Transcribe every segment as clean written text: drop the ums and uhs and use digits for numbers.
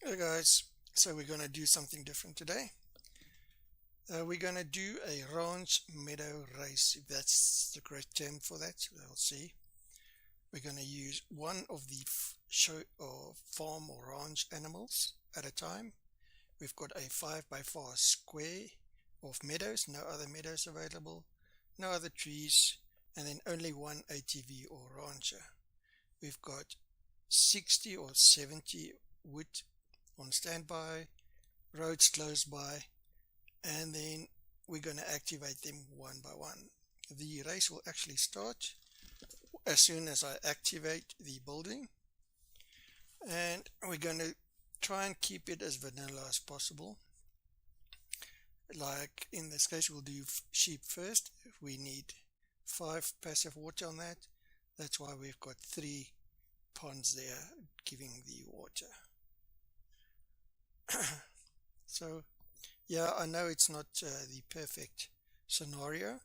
Hey guys, so we're going to do something different today. We're going to do a ranch meadow race, if that's the correct term for that. We'll see. We're going to use one of the show or farm or ranch animals at a time. We've got a 5x4 square of meadows, no other meadows available, no other trees, and then only one ATV or rancher. We've got 60 or 70 wood on standby, roads close by, and then we're going to activate them one by one. The race will actually start as soon as I activate the building, and we're going to try and keep it as vanilla as possible. Like in this case, we'll do sheep first. We need 5 passive water on that. That's why we've got 3 ponds there giving the water. So yeah, I know it's not the perfect scenario,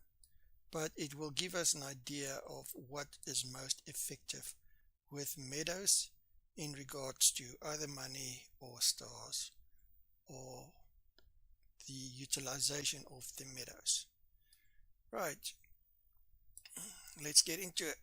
but it will give us an idea of what is most effective with meadows in regards to either money or stars or the utilization of the meadows. Right, let's get into it.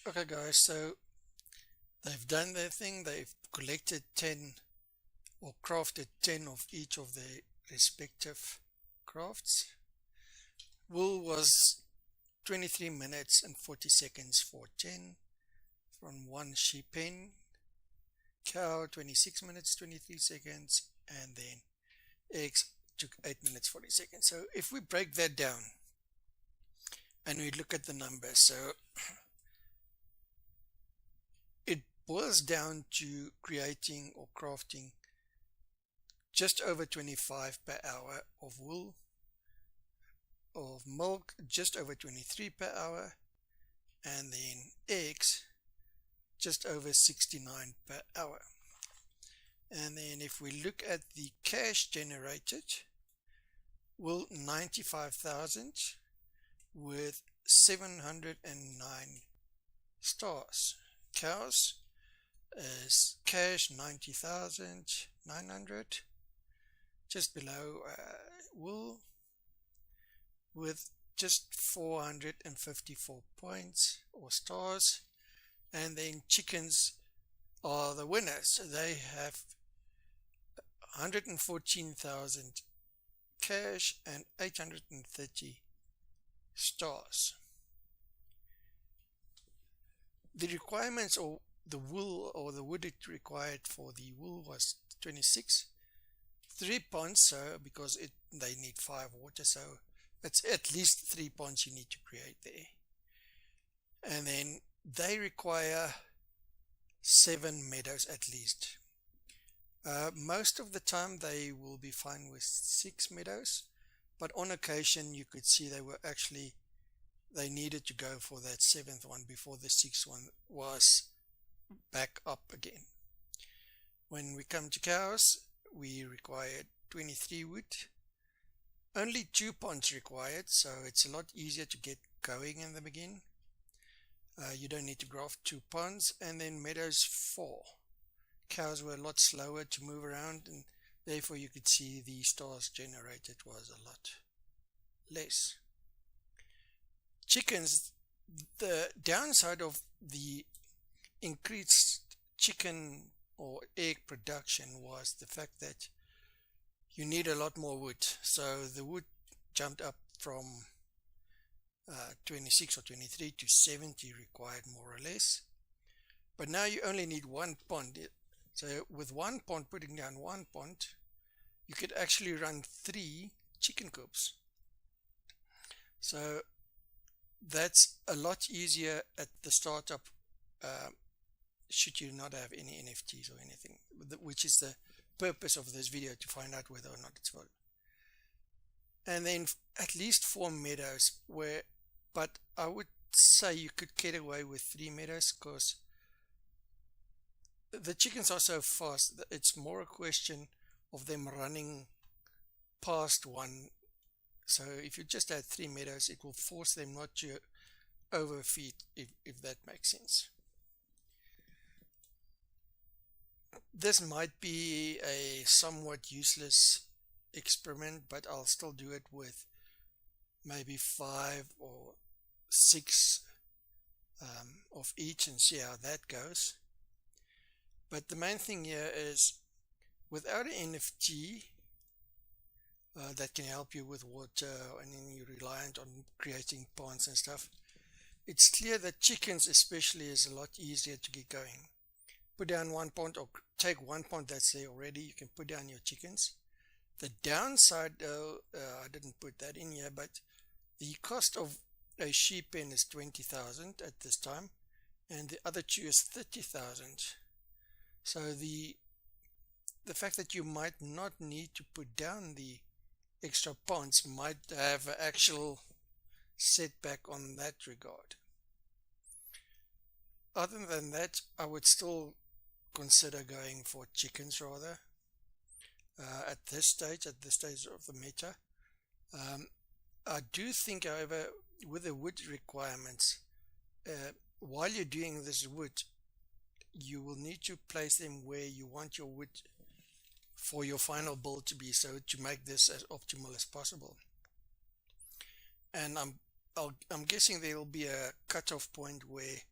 Okay guys, so they've done their thing. They've collected 10 or crafted 10 of each of their respective crafts. Wool was 23 minutes and 40 seconds for 10 from one sheep pen. Cow 26 minutes 23 seconds, and then eggs took 8 minutes 40 seconds. So if we break that down and we look at the numbers, so it boils down to creating or crafting just over 25 per hour of wool, of milk just over 23 per hour, and then eggs just over 69 per hour. And then if we look at the cash generated, wool 95,000 with 709 stars. Cows is cash 90,900, just below wool with just 454 points or stars. And then chickens are the winners. They have 114,000 cash and 830 stars. The requirements, or the wool or the wood it required for the wool, was 26. 3 ponds, so because they need 5 water, so it's at least 3 ponds you need to create there. And then they require 7 meadows at least. Most of the time they will be fine with 6 meadows, but on occasion you could see they needed to go for that 7th one before the 6th one was back up again. When we come to cows, we required 23 wood, only 2 ponds required, so it's a lot easier to get going in the beginning. You don't need to graft 2 ponds. And then meadows 4. Cows were a lot slower to move around, and therefore you could see the stars generated was a lot less. Chickens, the downside of the increased chicken or egg production was the fact that you need a lot more wood. So the wood jumped up from 26 or 23 to 70 required, more or less. But now you only need 1 pond. So with 1 pond, putting down 1 pond, you could actually run 3 chicken coops. So that's a lot easier at the startup, should you not have any NFTs or anything, which is the purpose of this video, to find out whether or not it's valid. And then at least 4 meadows, but I would say you could get away with 3 meadows because the chickens are so fast that it's more a question of them running past one. So if you just add 3 meadows, it will force them not to overfeed, if that makes sense. This might be a somewhat useless experiment, but I'll still do it with maybe 5 or 6 of each and see how that goes. But the main thing here is, without an NFT that can help you with water, and then you're reliant on creating ponds and stuff, it's clear that chickens especially is a lot easier to get going. Put down 1 pond, or take 1 pond that's there already, you can put down your chickens. The downside, though, I didn't put that in here, but the cost of a sheep pen is 20,000 at this time, and the other 2 is 30,000. So the fact that you might not need to put down the extra ponds might have an actual setback on that regard. Other than that, I would still consider going for chickens rather at this stage of the meta. I do think, however, with the wood requirements, while you're doing this wood, you will need to place them where you want your wood for your final build to be, so to make this as optimal as possible. And I'm guessing there will be a cutoff point where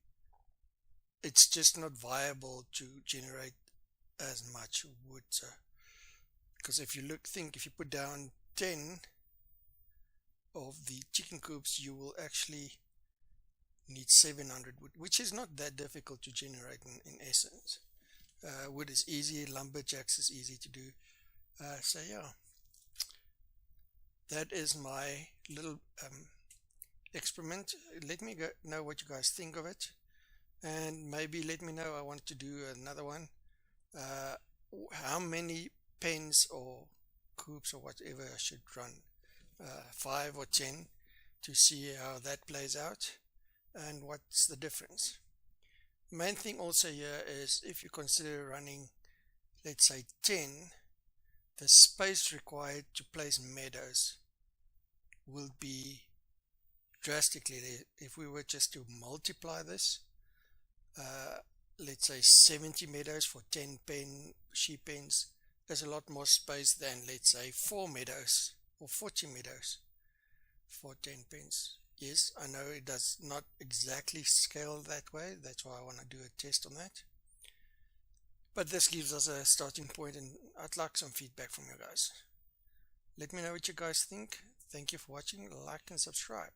it's just not viable to generate as much wood. So, because if you if you put down 10 of the chicken coops, you will actually need 700 wood, which is not that difficult to generate in essence. Wood is easy, lumberjacks is easy to do. So yeah, that is my little experiment. Let me know what you guys think of it, and maybe let me know. I want to do another one. How many pens or coops or whatever I should run, 5 or 10, to see how that plays out and what's the difference. Main thing also here is, if you consider running, let's say 10, the space required to place meadows will be drastically there. If we were just to multiply this, let's say 70 meadows for 10 sheep pens, there's a lot more space than, let's say, 4 meadows or 40 meadows for 10 pens. Yes, I know it does not exactly scale that way. That's why I want to do a test on that. But this gives us a starting point, and I'd like some feedback from you guys. Let me know what you guys think. Thank you for watching. Like and subscribe.